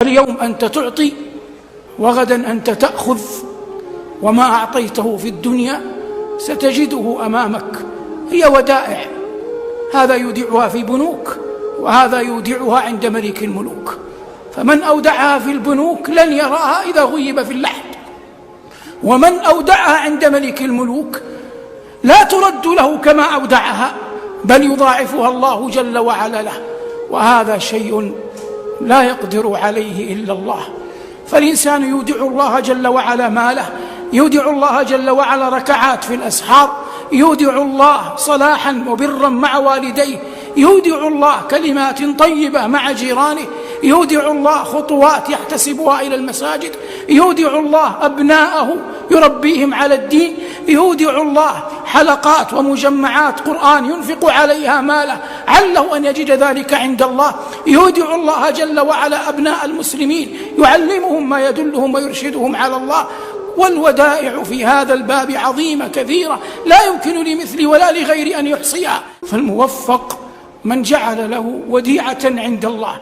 اليوم أنت تعطي وغدا أنت تأخذ، وما أعطيته في الدنيا ستجده أمامك. هي ودائع، هذا يودعها في بنوك وهذا يودعها عند ملك الملوك، فمن أودعها في البنوك لن يراها إذا غيب في اللحد، ومن أودعها عند ملك الملوك لا ترد له كما أودعها، بل يضاعفها الله جل وعلا له، وهذا شيء لا يقدر عليه إلا الله. فالإنسان يودع الله جل وعلا ماله، يودع الله جل وعلا ركعات في الأسحار، يودع الله صلاحا وبرا مع والديه، يودع الله كلمات طيبة مع جيرانه، يودع الله خطوات يحتسبها إلى المساجد، يودع الله أبناءه يربيهم على الدين، يودع الله حلقات ومجمعات قرآن ينفق عليها ماله عله أن يجد ذلك عند الله، يودع الله جل وعلا أبناء المسلمين يعلمهم ما يدلهم ويرشدهم على الله. والودائع في هذا الباب عظيمة كثيرة لا يمكن لمثلي ولا لغيري أن يحصيها، فالموفق من جعل له وديعة عند الله.